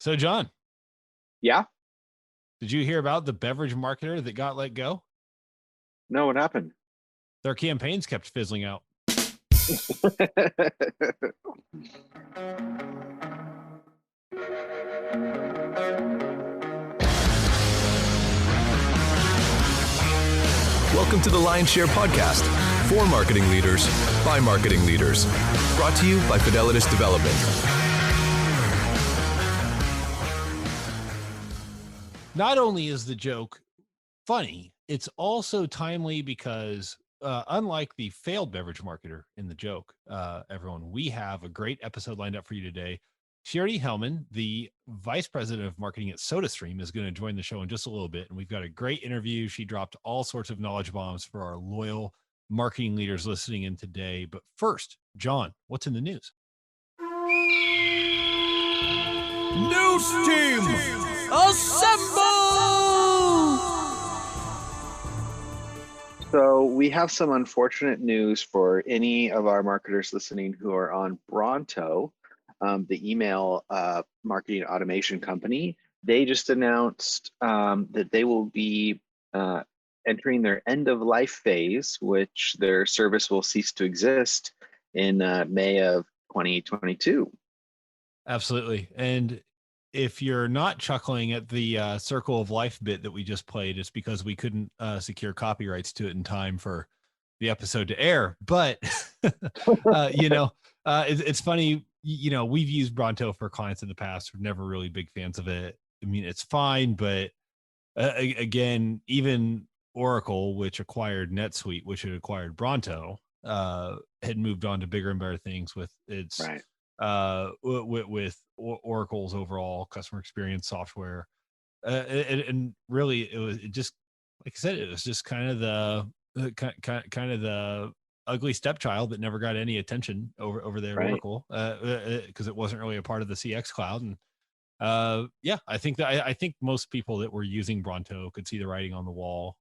So, John, Yeah. did you hear about the beverage marketer that got let go? No, what happened? Their campaigns kept fizzling out. Welcome to the Lion's Share podcast for marketing leaders by marketing leaders. Brought to you by Fidelitas Development. Not only is the joke funny, it's also timely because unlike the failed beverage marketer in the joke, everyone, we have a great episode lined up for you today. Sherry Hellman, the vice president of marketing at SodaStream, is going to join the show in just a little bit. And we've got a great interview. She dropped all sorts of knowledge bombs for our loyal marketing leaders listening in today. But first, John, what's in the news? News team, assemble! So we have some unfortunate news for any of our marketers listening who are on Bronto, the email marketing automation company. They just announced that they will be entering their end of life phase, which their service will cease to exist in May of 2022. Absolutely. And if you're not chuckling at the circle of life bit that we just played, it's because we couldn't secure copyrights to it in time for the episode to air. But, it's funny, we've used Bronto for clients in the past. We're never really big fans of it. I mean, it's fine, but again, even Oracle, which acquired NetSuite, which had acquired Bronto, had moved on to bigger and better things with its Right. with Oracle's overall customer experience software, and really it just, like I said, it was just kind of the ugly stepchild that never got any attention over there at Right. Oracle, because it wasn't really a part of the CX cloud. And I think most people that were using Bronto could see the writing on the wall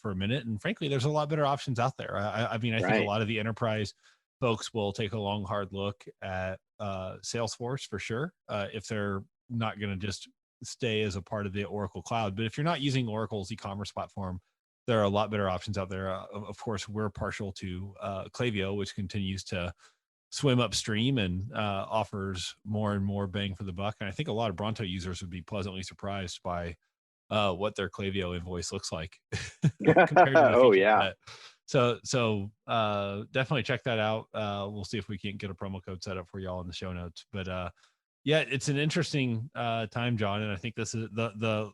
for a minute. And frankly, there's a lot better options out there. I think a lot of the enterprise folks will take a long, hard look at Salesforce for sure, if they're not going to just stay as a part of the Oracle cloud. But if you're not using Oracle's e-commerce platform, there are a lot better options out there. Of course, we're partial to Klaviyo, which continues to swim upstream and offers more and more bang for the buck. And I think a lot of Bronto users would be pleasantly surprised by what their Klaviyo invoice looks like compared to the Oh, feature yeah. set. So definitely check that out. We'll see if we can't get a promo code set up for y'all in the show notes. But it's an interesting time, John. And I think this is the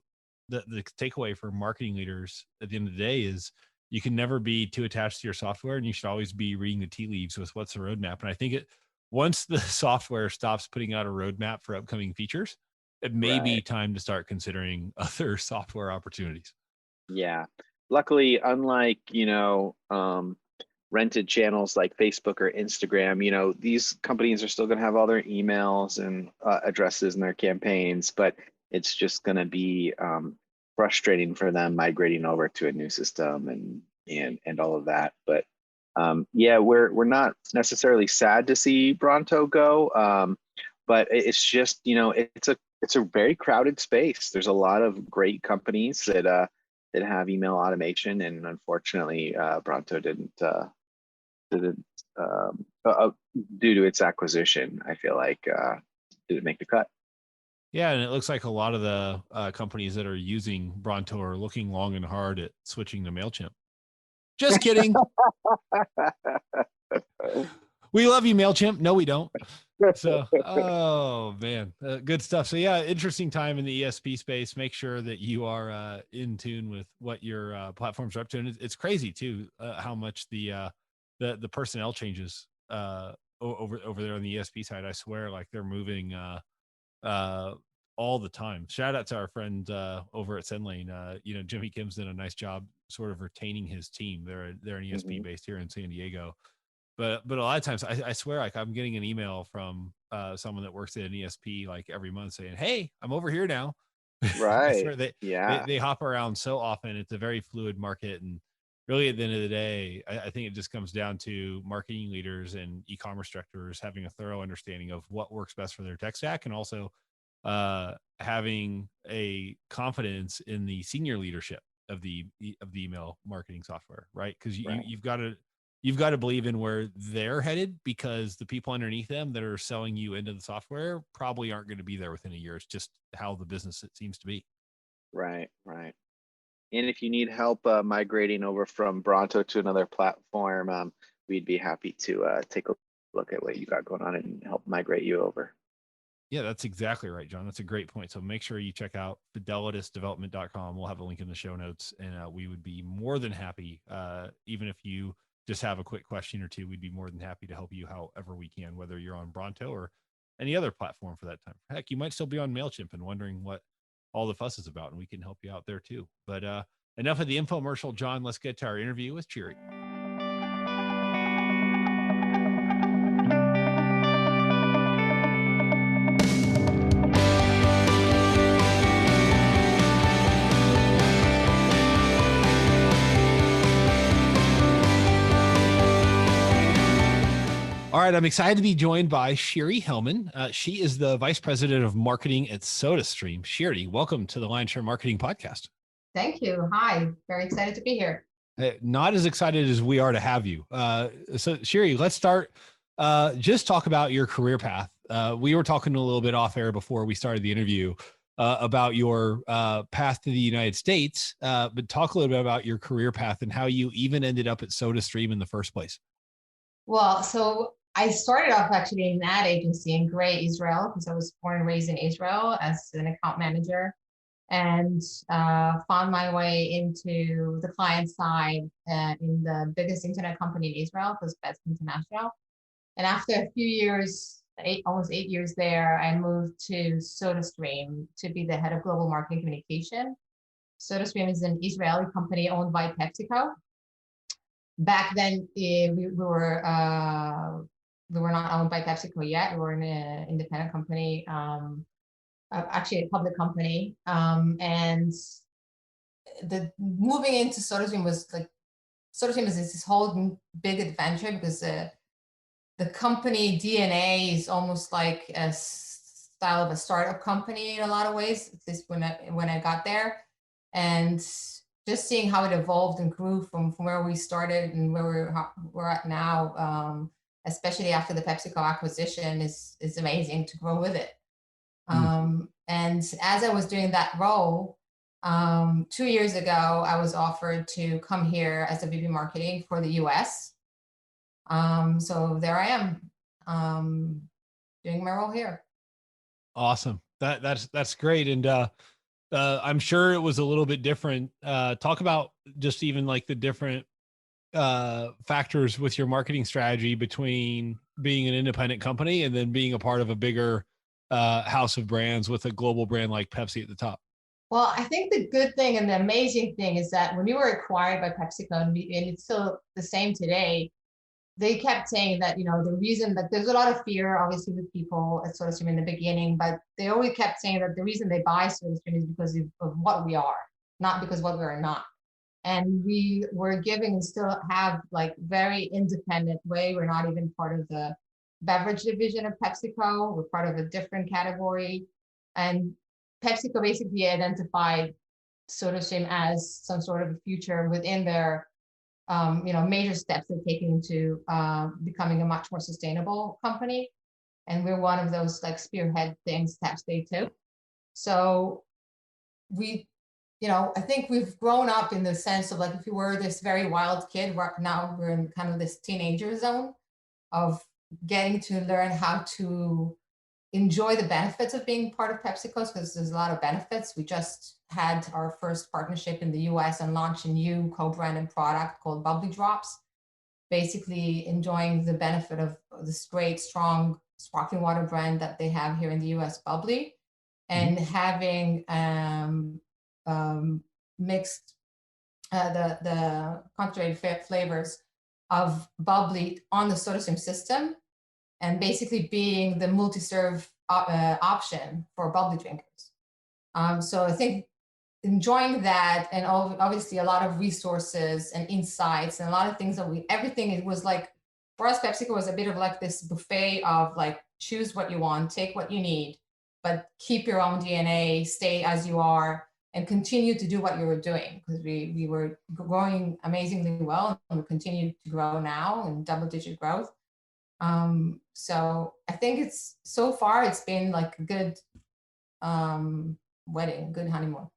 takeaway for marketing leaders at the end of the day is you can never be too attached to your software, and you should always be reading the tea leaves with what's the roadmap. And I think once the software stops putting out a roadmap for upcoming features, it may be time to start considering other software opportunities. Yeah. Luckily, unlike, rented channels like Facebook or Instagram, these companies are still going to have all their emails and addresses in their campaigns, but it's just going to be frustrating for them migrating over to a new system and all of that. But we're not necessarily sad to see Bronto go, but it's just it's a very crowded space. There's a lot of great companies that have email automation, and unfortunately, Bronto didn't due to its acquisition. I feel like didn't make the cut. Yeah, and it looks like a lot of the companies that are using Bronto are looking long and hard at switching to MailChimp. Just kidding. We love you, MailChimp. No, we don't. So, oh man, good stuff. So yeah, interesting time in the ESP space. Make sure that you are in tune with what your platforms are up to. And it's crazy too, how much the personnel changes over there on the ESP side. I swear, like they're moving all the time. Shout out to our friend over at SendLane. Jimmy Kim's done a nice job sort of retaining his team. They're an ESP based here in San Diego. But a lot of times I swear, like I'm getting an email from someone that works at an ESP like every month saying, "Hey, I'm over here now." Right. I swear they hop around so often. It's a very fluid market, and really at the end of the day, I think it just comes down to marketing leaders and e-commerce directors having a thorough understanding of what works best for their tech stack, and also having a confidence in the senior leadership of the email marketing software, right? Because you've got to believe in where they're headed, because the people underneath them that are selling you into the software probably aren't going to be there within a year. It's just how the business it seems to be. Right. And if you need help migrating over from Bronto to another platform, we'd be happy to take a look at what you got going on and help migrate you over. Yeah, that's exactly right, John. That's a great point. So make sure you check out fidelitasdevelopment.com. We'll have a link in the show notes, and we would be more than happy, even if you just have a quick question or two, we'd be more than happy to help you however we can, whether you're on Bronto or any other platform for that time. Heck, you might still be on MailChimp and wondering what all the fuss is about, and we can help you out there too. But enough of the infomercial, John. Let's get to our interview with Cheery. All right, I'm excited to be joined by Cheery Hellman. She is the Vice President of Marketing at SodaStream. Cheery, welcome to the Lionshare Marketing Podcast. Thank you. Hi, very excited to be here. Not as excited as we are to have you. So Cheery, let's start. Just talk about your career path. We were talking a little bit off air before we started the interview about your path to the United States, but talk a little bit about your career path and how you even ended up at SodaStream in the first place. Well, so I started off actually in an ad agency in Gray, Israel, because I was born and raised in Israel as an account manager, and found my way into the client side in the biggest internet company in Israel, was Best International. And after a few years, almost 8 years there, I moved to SodaStream to be the head of global marketing communication. SodaStream is an Israeli company owned by PepsiCo. Back then, we were not owned by PepsiCo yet. We were an independent company, actually a public company. And the moving into SodaStream was like, SodaStream is this whole big adventure, because the company DNA is almost like a style of a startup company in a lot of ways, at least when I got there. And just seeing how it evolved and grew from where we started and where we're at now, especially after the PepsiCo acquisition, is amazing to grow with it. And as I was doing that role, 2 years ago, I was offered to come here as a VP marketing for the US. So there I am, doing my role here. Awesome. That's great. And I'm sure it was a little bit different. Talk about just even like the different factors with your marketing strategy between being an independent company and then being a part of a bigger house of brands with a global brand like Pepsi at the top. Well, I think the good thing and the amazing thing is that when you were acquired by PepsiCo, and it's still the same today, they kept saying that, the reason that there's a lot of fear, obviously, with people at SodaStream in the beginning, but they always kept saying that the reason they buy SodaStream is because of what we are, not because what we're not. And we were giving and still have like very independent way. We're not even part of the beverage division of PepsiCo. We're part of a different category. And PepsiCo basically identified SodaStream as some sort of a future within their major steps they're taking to becoming a much more sustainable company. And we're one of those like spearhead steps they took. So I think we've grown up in the sense of like, if you were this very wild kid, now we're in kind of this teenager zone of getting to learn how to enjoy the benefits of being part of PepsiCo, because there's a lot of benefits. We just had our first partnership in the US and launched a new co-branded product called Bubbly Drops, basically enjoying the benefit of this great, strong sparkling water brand that they have here in the US, Bubbly, and having mixed the concentrated flavors of Bubbly on the SodaStream system, and basically being the multi-serve option for bubbly drinkers. So I think enjoying that, and obviously a lot of resources and insights and a lot of things everything, it was like, for us, PepsiCo was a bit of like this buffet of like, choose what you want, take what you need, but keep your own DNA, stay as you are, and continue to do what you were doing, because we were growing amazingly well, and we continue to grow now in double-digit growth. So I think so far it's been like a good wedding, good honeymoon.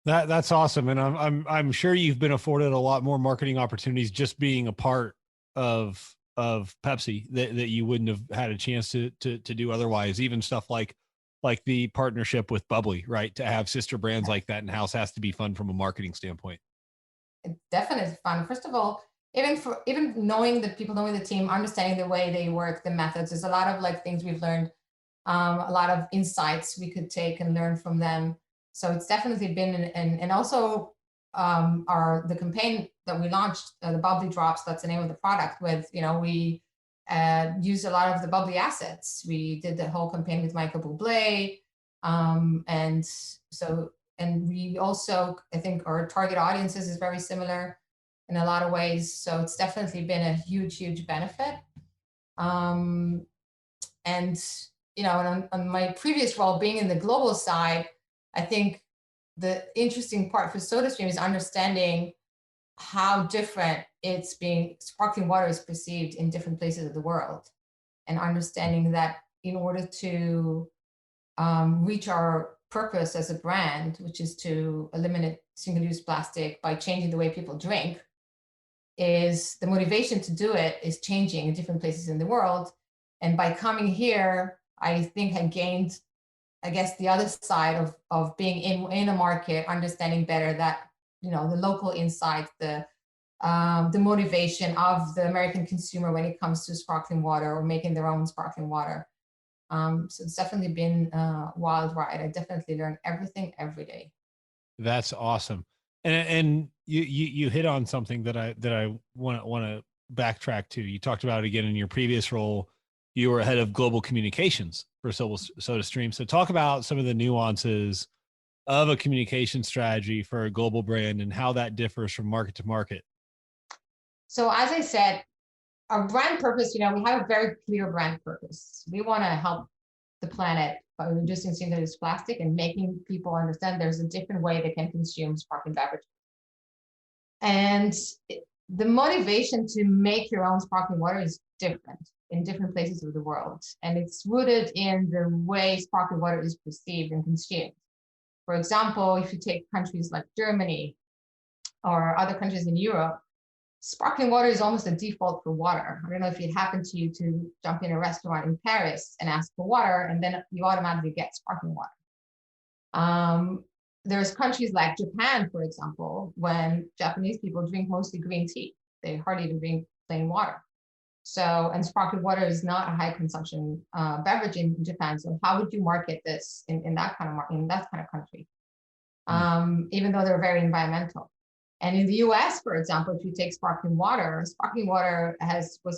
That's awesome, and I'm sure you've been afforded a lot more marketing opportunities just being a part of Pepsi that you wouldn't have had a chance to do otherwise. Even stuff like the partnership with Bubbly, right? To have sister brands like that in house has to be fun from a marketing standpoint. It's definitely fun. First of all, even knowing the people, knowing the team, understanding the way they work, the methods. There's a lot of like things we've learned, a lot of insights we could take and learn from them. So it's definitely been, and also the campaign that we launched, the Bubbly Drops, that's the name of the product, with, we used a lot of the Bubbly assets. We did the whole campaign with Michael Bublé. And we also, I think our target audiences is very similar in a lot of ways. So it's definitely been a huge, huge benefit. And, on my previous role, being in the global side, I think the interesting part for SodaStream is understanding how different sparkling water is perceived in different places of the world, and understanding that in order to reach our purpose as a brand, which is to eliminate single-use plastic by changing the way people drink, is the motivation to do it is changing in different places in the world. And by coming here, I think I gained, I guess, the other side of being in a market, understanding better that, the local insight, the motivation of the American consumer when it comes to sparkling water or making their own sparkling water. So it's definitely been a wild ride. I definitely learn everything every day. That's awesome. And you hit on something that I want to backtrack to. You talked about it again in your previous role. You were head of global communications for SodaStream. So talk about some of the nuances of a communication strategy for a global brand and how that differs from market to market. So as I said, our brand purpose, we have a very clear brand purpose. We want to help the planet by reducing single-use plastic and making people understand there's a different way they can consume sparkling beverages. And the motivation to make your own sparkling water is different in different places of the world. And it's rooted in the way sparkling water is perceived and consumed. For example, if you take countries like Germany or other countries in Europe, sparkling water is almost a default for water. I don't know if it happened to you to jump in a restaurant in Paris and ask for water, and then you automatically get sparkling water. There's countries like Japan, for example, when Japanese people drink mostly green tea. They hardly even drink plain water. So, and sparkling water is not a high consumption beverage in Japan. So how would you market this in that kind of country? Even though they're very environmental. And in the US, for example, if you take sparkling water was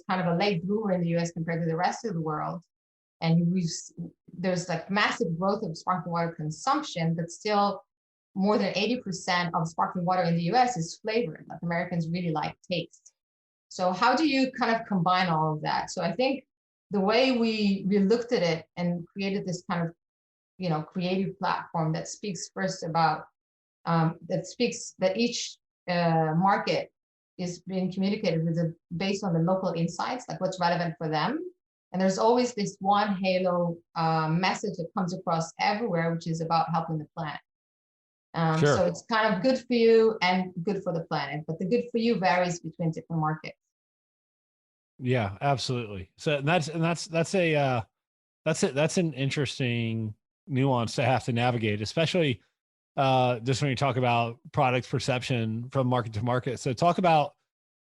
kind of a late bloomer in the US compared to the rest of the world. And there's like massive growth of sparkling water consumption, but still more than 80% of sparkling water in the US is flavored. Like Americans really like taste. So how do you kind of combine all of that? So I think the way we looked at it and created this kind of, creative platform that speaks first about, that each market is being communicated with based on the local insights, like what's relevant for them. And there's always this one halo message that comes across everywhere, which is about helping the planet. Sure. So it's kind of good for you and good for the planet, but the good for you varies between different markets. Yeah, absolutely. So that's an interesting nuance to have to navigate, especially just when you talk about product perception from market to market. So talk about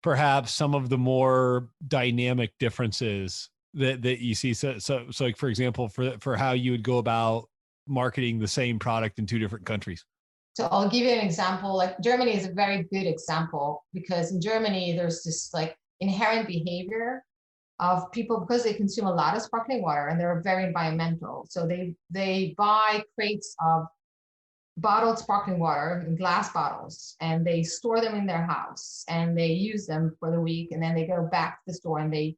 perhaps some of the more dynamic differences that you see. So like, for example, for how you would go about marketing the same product in two different countries. So I'll give you an example. Like Germany is a very good example, because in Germany, there's this like inherent behavior of people, because they consume a lot of sparkling water and they're very environmental. So they buy crates of bottled sparkling water in glass bottles, and they store them in their house and they use them for the week. And then they go back to the store and they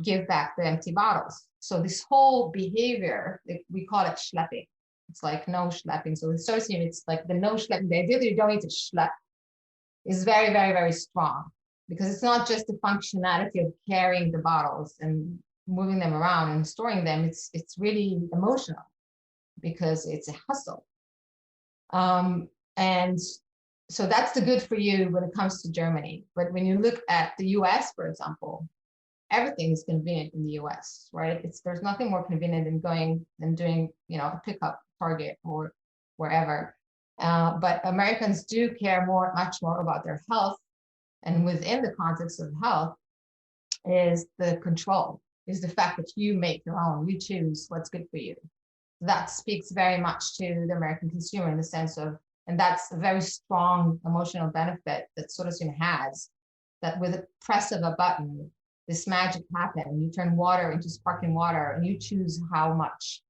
give back the empty bottles. So this whole behavior, we call it schlepping. It's like no schlepping. So with SodaStream, it's like the no schlepping. The idea that you don't need to schlep is very, very, very strong, because it's not just the functionality of carrying the bottles and moving them around and storing them. It's really emotional, because it's a hustle. And so that's the good for you when it comes to Germany. But when you look at the US, for example, everything is convenient in the US, right? There's nothing more convenient than going and doing, a pickup Target or wherever. But Americans do care much more about their health. And within the context of health is the control, is the fact that you make your own, you choose what's good for you. That speaks very much to the American consumer in the sense of, and that's a very strong emotional benefit that SodaStream has, that with a press of a button, this magic happens. You turn water into sparkling water, and you choose how much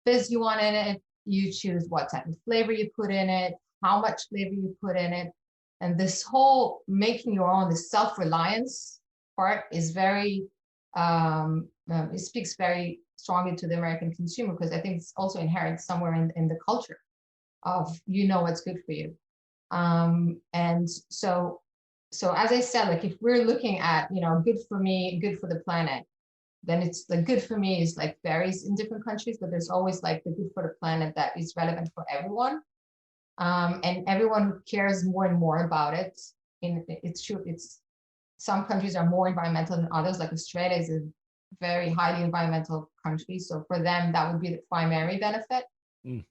fizz you want in it. You choose what type of flavor you put in it, how much flavor you put in it. And this whole making your own, the self-reliance part is very, it speaks very strongly to the American consumer, because I think it's also inherent somewhere in the culture of, what's good for you. And so as I said, like if we're looking at, good for me, good for the planet, then it's the good for me is like varies in different countries, but there's always like the good for the planet that is relevant for everyone. And everyone cares more and more about it. It's true, some countries are more environmental than others, like Australia is a very highly environmental country. So for them, that would be the primary benefit.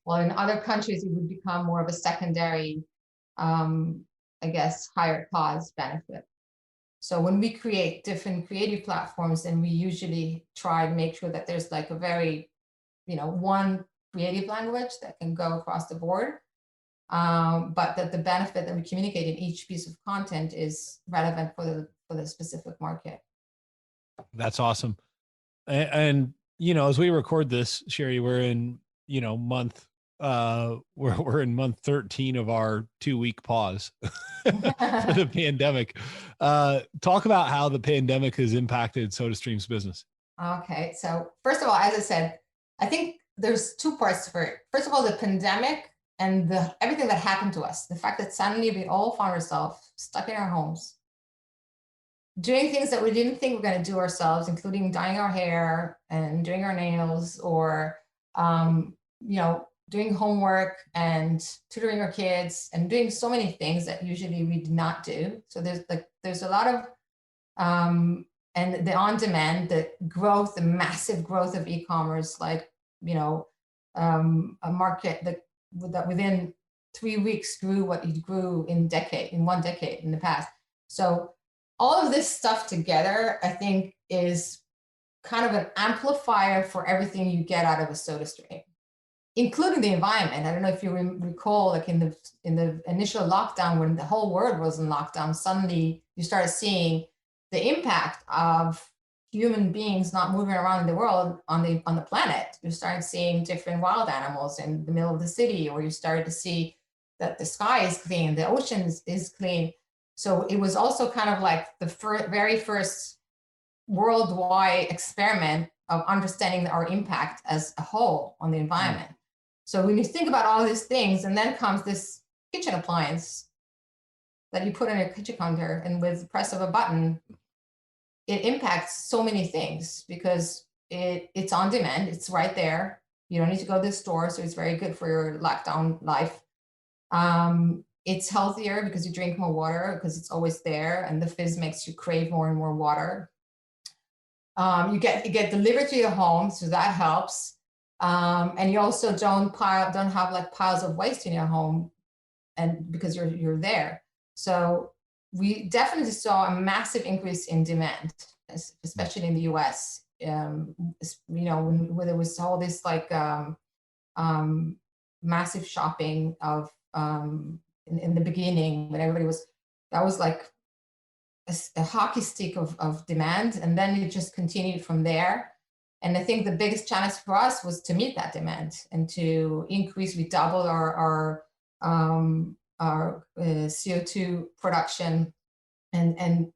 While in other countries, it would become more of a secondary, I guess, higher cause benefit. So when we create different creative platforms, then we usually try to make sure that there's like a very, one creative language that can go across the board, but that the benefit that we communicate in each piece of content is relevant for the specific market. That's awesome. And as we record this, Sherry, we're in, month, we're in month 13 of our 2-week pause for the pandemic. Talk about how the pandemic has impacted SodaStream's business. Okay. So first of all, as I said, I think there's two parts for it. First of all, the pandemic and everything that happened to us, the fact that suddenly we all found ourselves stuck in our homes, doing things that we didn't think we were going to do ourselves, including dyeing our hair and doing our nails, or, doing homework and tutoring our kids and doing so many things that usually we did not do. So there's a lot of, and the on-demand, the growth, the massive growth of e-commerce, like, a market that within 3 weeks grew what it grew in 1 decade in the past. So all of this stuff together, I think, is kind of an amplifier for everything you get out of a SodaStream, including the environment. I don't know if you recall, like in the initial lockdown, when the whole world was in lockdown, suddenly you started seeing the impact of human beings not moving around in the world on the planet. You started seeing different wild animals in the middle of the city, or you started to see that the sky is clean, the ocean is clean. So it was also kind of like the very first worldwide experiment of understanding our impact as a whole on the environment. So when you think about all these things, and then comes this kitchen appliance that you put in a kitchen counter, and with the press of a button, it impacts so many things, because it's on demand, it's right there. You don't need to go to the store, so it's very good for your lockdown life. It's healthier because you drink more water, because it's always there, and the fizz makes you crave more and more water. You get delivered to your home, so that helps. And you also don't have like piles of waste in your home, and because you're there. So we definitely saw a massive increase in demand, especially in the US. When there was all this like massive shopping of in the beginning, when that was like a hockey stick of demand, and then it just continued from there. And I think the biggest challenge for us was to meet that demand and to increase. We doubled our CO2 production, and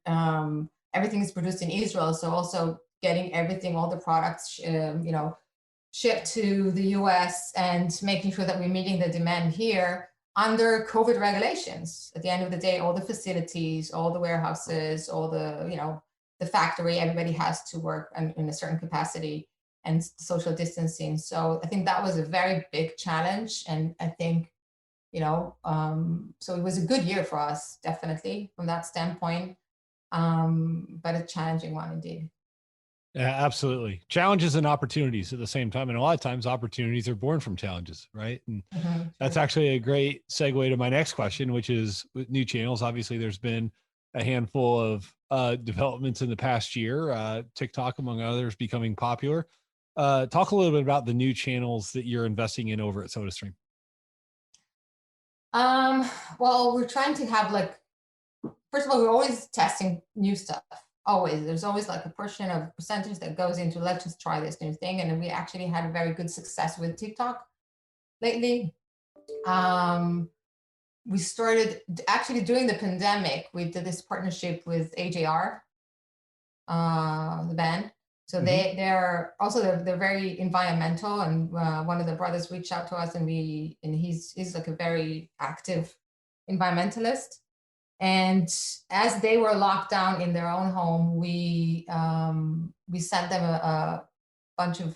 everything is produced in Israel. So also getting everything, all the products, shipped to the US and making sure that we're meeting the demand here under COVID regulations. At the end of the day, all the facilities, all the warehouses, all the factory, everybody has to work in a certain capacity and social distancing. So I think that was a very big challenge. And I think, so it was a good year for us, definitely from that standpoint, but a challenging one indeed. Yeah, absolutely. Challenges and opportunities at the same time. And a lot of times opportunities are born from challenges, right? And that's actually a great segue to my next question, which is with new channels. Obviously, there's been a handful of developments in the past year, TikTok, among others, becoming popular. Talk a little bit about the new channels that you're investing in over at SodaStream. Well, we're trying to have first of all, we're always testing new stuff. Always. There's always like a percentage that goes into, let's just try this new thing. And we actually had a very good success with TikTok lately. We started actually during the pandemic, we did this partnership with AJR, the band. So they're very environmental, and one of the brothers reached out to us, and he's like a very active environmentalist. And as they were locked down in their own home, we sent them a bunch of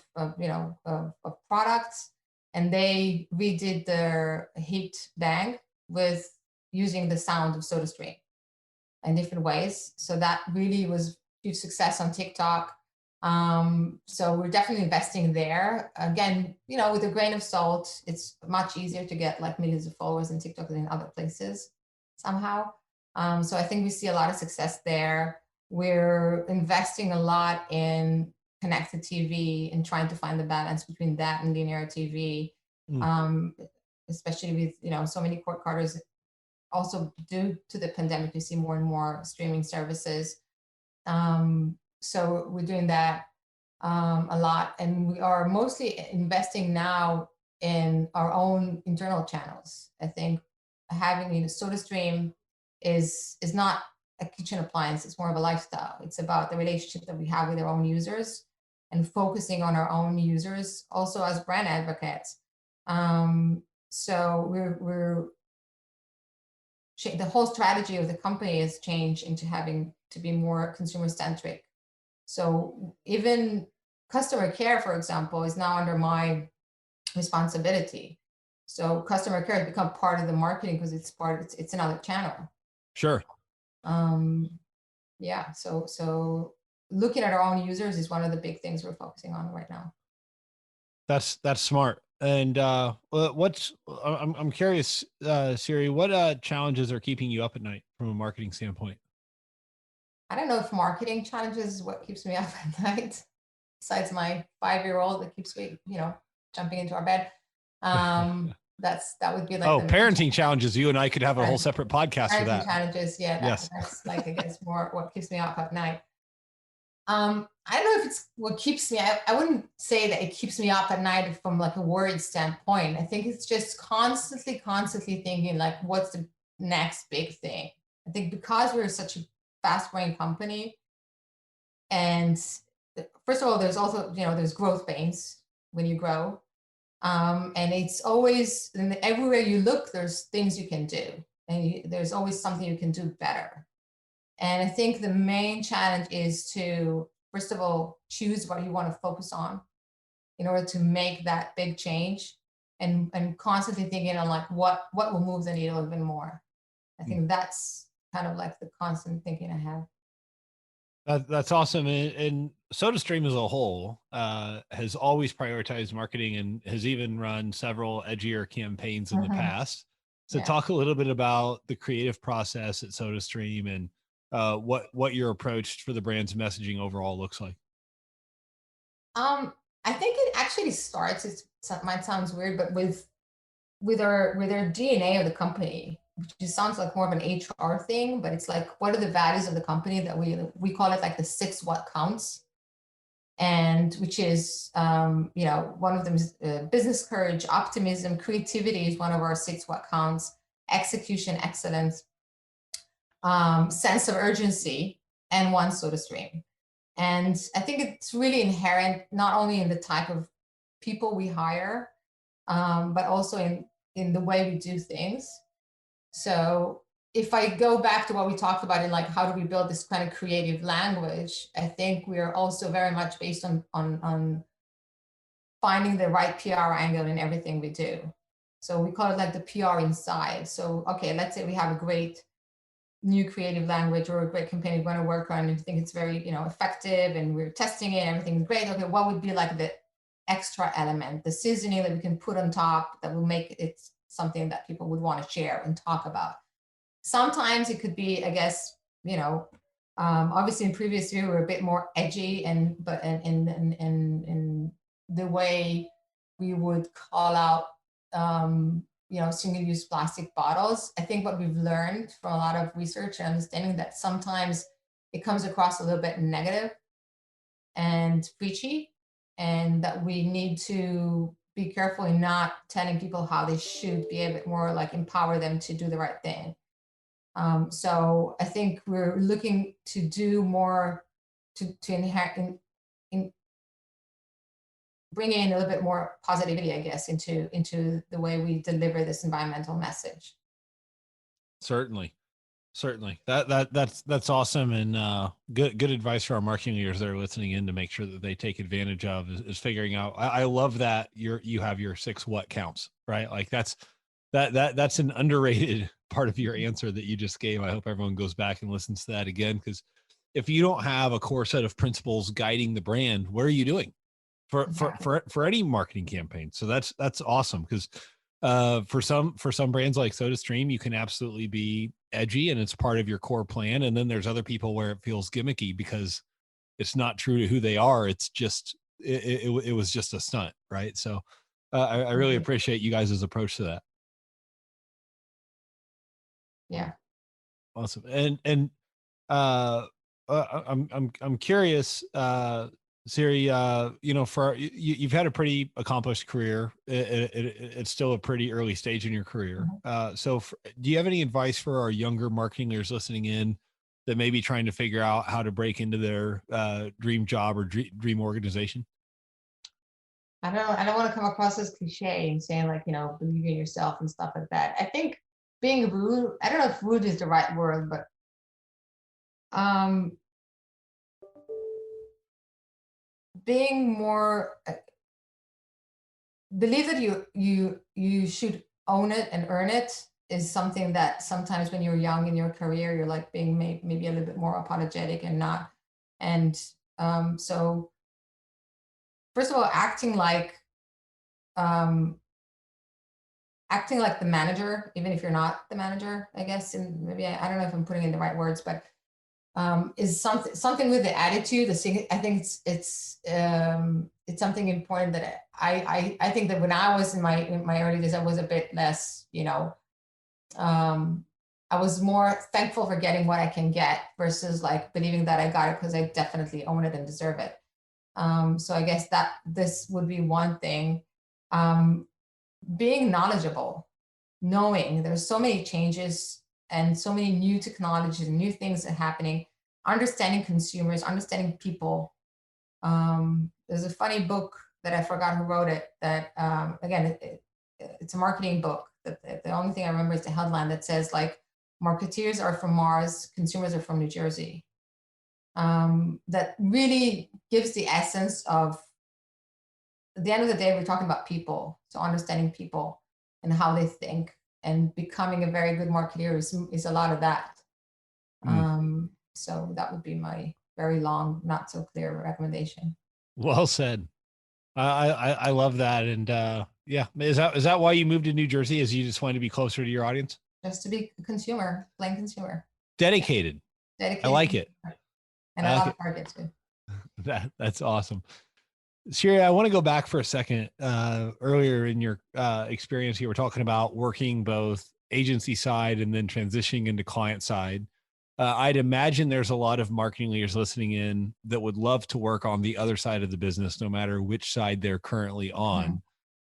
products, and they redid their heat bag with using the sound of SodaStream in different ways. So that really was huge success on TikTok. So we're definitely investing there. Again, with a grain of salt, it's much easier to get like millions of followers in TikTok than in other places somehow. So I think we see a lot of success there. We're investing a lot in connected TV and trying to find the balance between that and linear TV, especially with, so many cord cutters. Also, due to the pandemic, we see more and more streaming services. So we're doing that a lot. And we are mostly investing now in our own internal channels. I think having SodaStream is not a kitchen appliance. It's more of a lifestyle. It's about the relationship that we have with our own users and focusing on our own users also as brand advocates. So the whole strategy of the company has changed into having to be more consumer centric. So even customer care, for example, is now under my responsibility. So customer care has become part of the marketing because it's another channel. Sure. Yeah. So looking at our own users is one of the big things we're focusing on right now. That's smart. And I'm curious, Siri, what challenges are keeping you up at night from a marketing standpoint? I don't know if marketing challenges is what keeps me up at night, besides my 5-year-old that keeps me, jumping into our bed. That would be like parenting challenges. You and I could have a whole separate podcast for that. Challenges, yeah. That's like, I guess, more what keeps me up at night. I don't know if it's what keeps me. I wouldn't say that it keeps me up at night from like a worried standpoint. I think it's just constantly thinking like, what's the next big thing? I think because we're such a fast-growing company, and first of all, there's also there's growth pains when you grow. And it's always, and everywhere you look, there's things you can do, and there's always something you can do better. And I think the main challenge is to, first of all, choose what you want to focus on in order to make that big change, and constantly thinking on like what will move the needle even more. I think that's kind of like the constant thinking I have. That's awesome. And SodaStream as a whole has always prioritized marketing and has even run several edgier campaigns in the past. So talk a little bit about the creative process at SodaStream and what your approach for the brand's messaging overall looks like. I think it actually starts, it might sound weird, but with our DNA of the company, which just sounds like more of an HR thing, but it's like, what are the values of the company that we call it like the 6 what counts, and which is one of them is business courage, optimism, creativity is one of our 6 what counts, execution excellence, sense of urgency, and one SodaStream. And I think it's really inherent, not only in the type of people we hire, but also in the way we do things. So if I go back to what we talked about in like how do we build this kind of creative language, I think we are also very much based on finding the right PR angle in everything we do. So we call it like the PR inside. So okay, let's say we have a great new creative language or a great campaign we want to work on, and we think it's very, effective, and we're testing it, and everything's great. Okay, what would be like the extra element, the seasoning that we can put on top that will make it something that people would want to share and talk about? Sometimes it could be, I guess, obviously in previous year we were a bit more edgy, and but in the way we would call out single-use plastic bottles. I think what we've learned from a lot of research and understanding that sometimes it comes across a little bit negative and preachy, and that we need to be careful in not telling people how they should be, a bit more like empower them to do the right thing. So I think we're looking to do more to inherit in bring in a little bit more positivity, I guess, into the way we deliver this environmental message. Certainly. That's awesome. And good advice for our marketing leaders that are listening in to make sure that they take advantage of is figuring out. I love that you have your 6 what counts, right? Like that's an underrated part of your answer that you just gave. I hope everyone goes back and listens to that again, because if you don't have a core set of principles guiding the brand, what are you doing for any marketing campaign? So that's awesome, because for some brands like SodaStream, you can absolutely be edgy and it's part of your core plan. And then there's other people where it feels gimmicky because it's not true to who they are. It's just, it was just a stunt. Right. So I really appreciate you guys' approach to that. Yeah. Awesome. And I'm curious, Siri, for you've had a pretty accomplished career. It's still a pretty early stage in your career. So do you have any advice for our younger marketing leaders listening in that may be trying to figure out how to break into their dream job or dream organization? I don't want to come across as cliche and saying like, believe in yourself and stuff like that. I think being rude, I don't know if rude is the right word, but being more, believe that you should own it and earn it is something that sometimes when you're young in your career, you're like being maybe a little bit more apologetic and not. And so first of all, acting like the manager, even if you're not the manager, I guess, and maybe I don't know if I'm putting in the right words, but is something with the attitude. I think it's something important that I think that when I was in my early days, I was a bit less, I was more thankful for getting what I can get versus like believing that I got it because I definitely own it and deserve it. So I guess that this would be one thing. Being knowledgeable, knowing there's so many changes and so many new technologies and new things are happening, understanding consumers, understanding people. There's a funny book that I forgot who wrote it that, again, it's a marketing book. The only thing I remember is the headline that says like, marketeers are from Mars, consumers are from New Jersey. That really gives the essence of, at the end of the day, we're talking about people. So understanding people and how they think, and becoming a very good marketeer is a lot of that. So that would be my very long, not so clear recommendation. Well said. I love that. And yeah, is that why you moved to New Jersey? Is you just wanted to be closer to your audience? Just to be a consumer, plain consumer. Dedicated. Dedicated. I like it. And I love like Target too. That's awesome. Sherry, I want to go back for a second. Earlier in your experience, you were talking about working both agency side and then transitioning into client side. I'd imagine there's a lot of marketing leaders listening in that would love to work on the other side of the business, no matter which side they're currently on. Mm-hmm.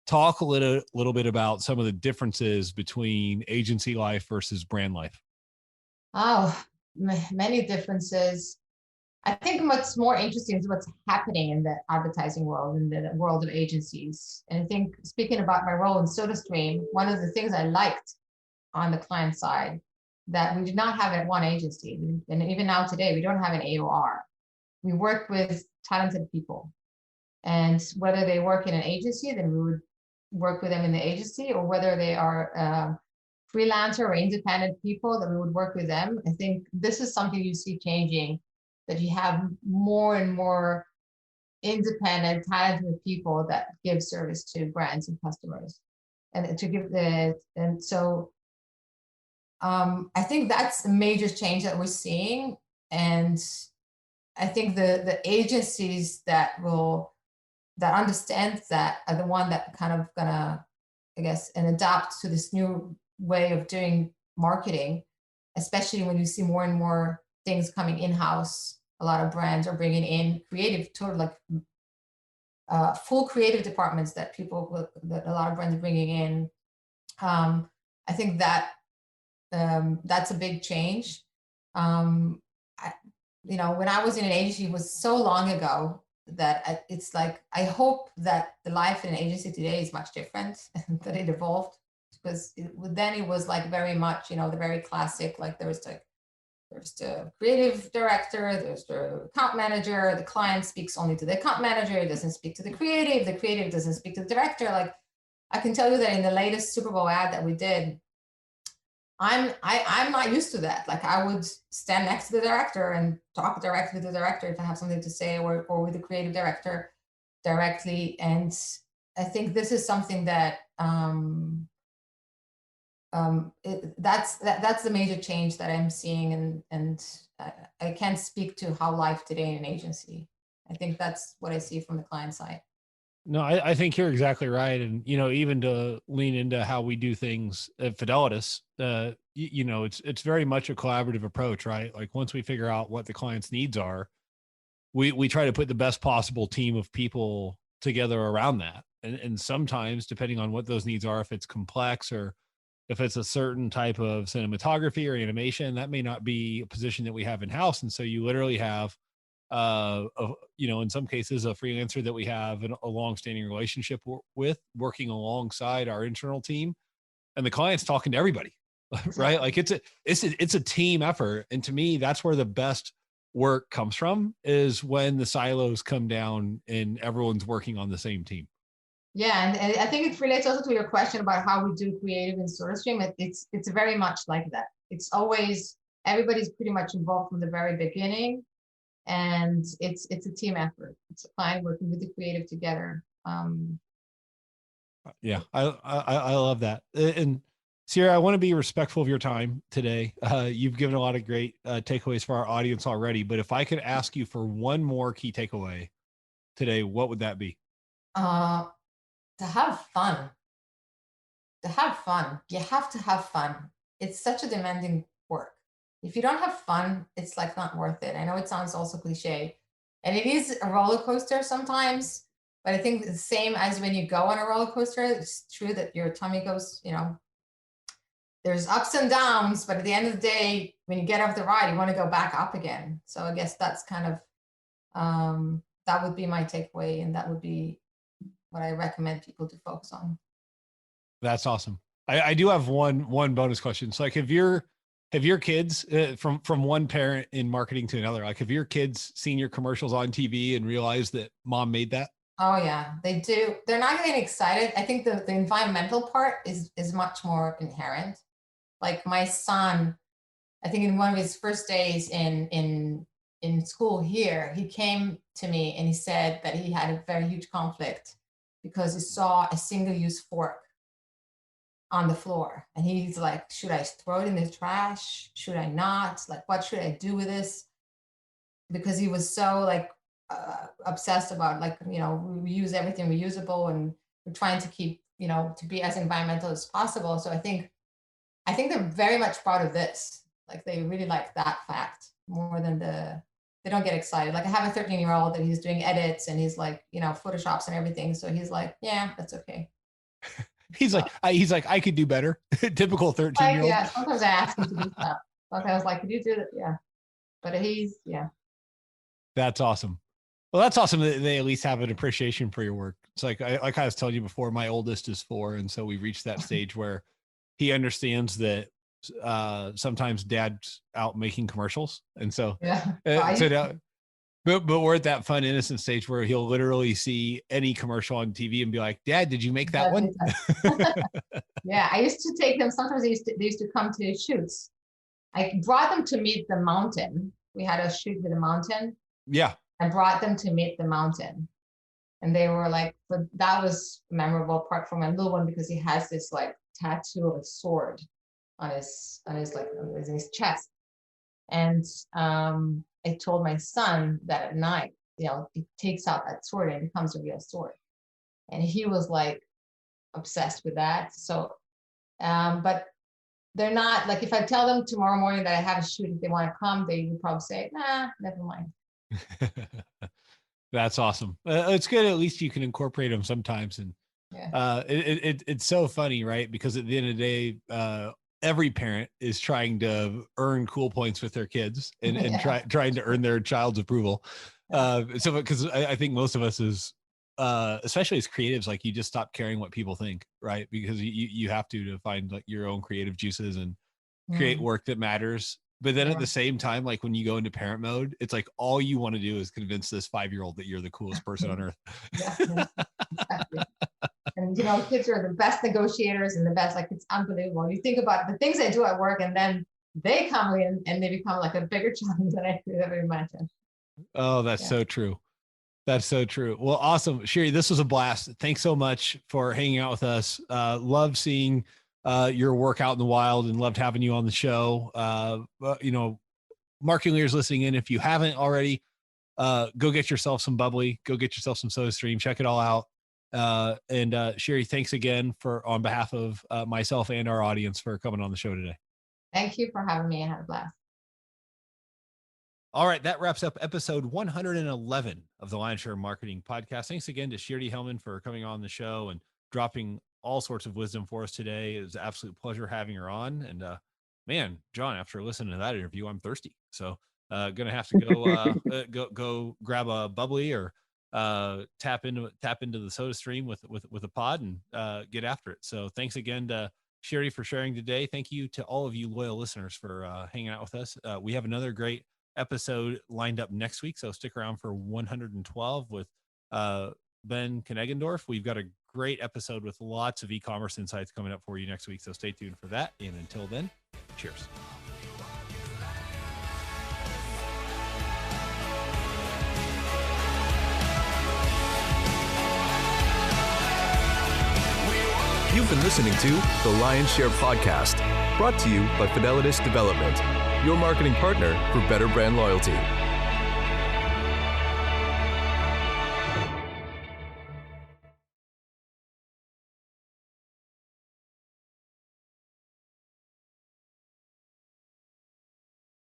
Talk a little bit about some of the differences between agency life versus brand life. Oh, many differences. I think what's more interesting is what's happening in the advertising world, in the world of agencies. And I think speaking about my role in SodaStream, one of the things I liked on the client side that we did not have at one agency, and even now today, we don't have an AOR. We work with talented people. And whether they work in an agency, then we would work with them in the agency, or whether they are freelancer or independent people, then we would work with them. I think this is something you see changing, that you have more and more independent, talented people that give service to brands and customers, and to give the, and so I think that's a major change that we're seeing. And I think the agencies that understand that are the one that kind of gonna, I guess, and adapt to this new way of doing marketing, especially when you see more and more things coming in-house. A lot of brands are bringing in creative, total like full creative departments that a lot of brands are bringing in. I think that that's a big change. When I was in an agency, it was so long ago that it's like, I hope that the life in an agency today is much different and that it evolved, because then it was like very much, the very classic, like there's the creative director, there's the account manager, the client speaks only to the account manager, it doesn't speak to the creative doesn't speak to the director. Like, I can tell you that in the latest Super Bowl ad that we did, I'm not used to that. Like, I would stand next to the director and talk directly to the director if I have something to say, or with the creative director directly. And I think this is something that that's the major change that I'm seeing, and I can't speak to how life today in an agency. I think that's what I see from the client side. No, I think you're exactly right. And, even to lean into how we do things at Fidelitas, it's very much a collaborative approach, right? Like, once we figure out what the client's needs are, we try to put the best possible team of people together around that. And sometimes, depending on what those needs are, if it's complex or if it's a certain type of cinematography or animation, that may not be a position that we have in-house. And so you literally have in some cases, a freelancer that we have a long-standing relationship with, working alongside our internal team, and the client's talking to everybody, right? Like, it's a team effort. And to me, that's where the best work comes from, is when the silos come down and everyone's working on the same team. Yeah, and I think it relates also to your question about how we do creative in SodaStream. It's very much like that. It's always, everybody's pretty much involved from the very beginning. And it's a team effort. It's a client working with the creative together. Yeah, I love that. And Sierra, I want to be respectful of your time today. You've given a lot of great takeaways for our audience already, but if I could ask you for one more key takeaway today, what would that be? To have fun. To have fun. You have to have fun. It's such a demanding work. If you don't have fun, it's like not worth it. I know it sounds also cliche, and it is a roller coaster sometimes, but I think the same as when you go on a roller coaster, it's true that your tummy goes, there's ups and downs, but at the end of the day, when you get off the ride, you want to go back up again. So I guess that's kind of, that would be my takeaway, and that would be what I recommend people to focus on. That's awesome. I do have one bonus question. So, like, have your kids, from one parent in marketing to another, like, have your kids seen your commercials on TV and realized that mom made that? Oh yeah, they do. They're not getting excited. I think the environmental part is much more inherent. Like, my son, I think in one of his first days in school here, he came to me and he said that he had a very huge conflict because he saw a single-use fork on the floor, and he's like, should I throw it in the trash? Should I not? Like, what should I do with this? Because he was so like obsessed about, like, we use everything reusable, and we're trying to keep, to be as environmental as possible. So I think they're very much part of this. Like, they really like that fact more than they don't get excited. Like, I have a 13-year-old that he's doing edits, and he's like, Photoshops and everything. So he's like, yeah, that's okay. He's like, I could do better. Typical 13-year-old. Yeah, sometimes I ask him to do stuff. Sometimes I was like, could you do that? Yeah. But yeah. That's awesome. Well, that's awesome that they at least have an appreciation for your work. It's like I was telling you before, my oldest is 4. And so we reached that stage where he understands that sometimes dad's out making commercials. And so, but we're at that fun, innocent stage where he'll literally see any commercial on TV and be like, Dad, did you make that one? Yeah, I used to take them. Sometimes they used to come to shoots. I brought them to meet the mountain. We had a shoot with a mountain. Yeah. I brought them to meet the mountain. And they were like, but that was memorable apart from my little one, because he has this like tattoo of a sword on his chest. And I told my son that at night, he takes out that sword and it becomes a real sword. And he was like obsessed with that. So, but they're not like, if I tell them tomorrow morning that I have a shoot, if they want to come, they would probably say, nah, never mind. That's awesome. It's good. At least you can incorporate them sometimes. And it's so funny, right? Because at the end of the day, every parent is trying to earn cool points with their kids and trying to earn their child's approval. So because I think most of us is, especially as creatives, like you just stop caring what people think, right? Because you have to find like your own creative juices and create work that matters. But then at the same time, like when you go into parent mode, it's like all you want to do is convince this 5-year-old that you're the coolest person on earth. Exactly. And kids are the best negotiators and the best, like it's unbelievable. You think about the things I do at work, and then they come in and they become like a bigger challenge than I could ever imagine. Oh, that's so true. That's so true. Well, awesome. Sherry, this was a blast. Thanks so much for hanging out with us. Love seeing your work out in the wild and loved having you on the show. Marketing leaders listening in, if you haven't already, go get yourself some bubbly, go get yourself some SodaStream, check it all out. And Sherry, thanks again on behalf of myself and our audience for coming on the show today. Thank you for having me. I had a blast. All right. That wraps up episode 111 of the Lion's Share Marketing Podcast. Thanks again to Sherry Hellman for coming on the show and dropping all sorts of wisdom for us today. It was an absolute pleasure having her on. And man, John, after listening to that interview, I'm thirsty. So gonna have to go grab a bubbly or tap into the SodaStream with a pod and get after it. So thanks again to Sherry for sharing today. Thank you to all of you loyal listeners for hanging out with us. We have another great episode lined up next week, so stick around for 112 with Ben Knegendorf. We've got a great episode with lots of e-commerce insights coming up for you next week, so stay tuned for that. And until then, cheers. You've been listening to the Lion's Share Podcast, brought to you by Fidelitas Development, your marketing partner for better brand loyalty.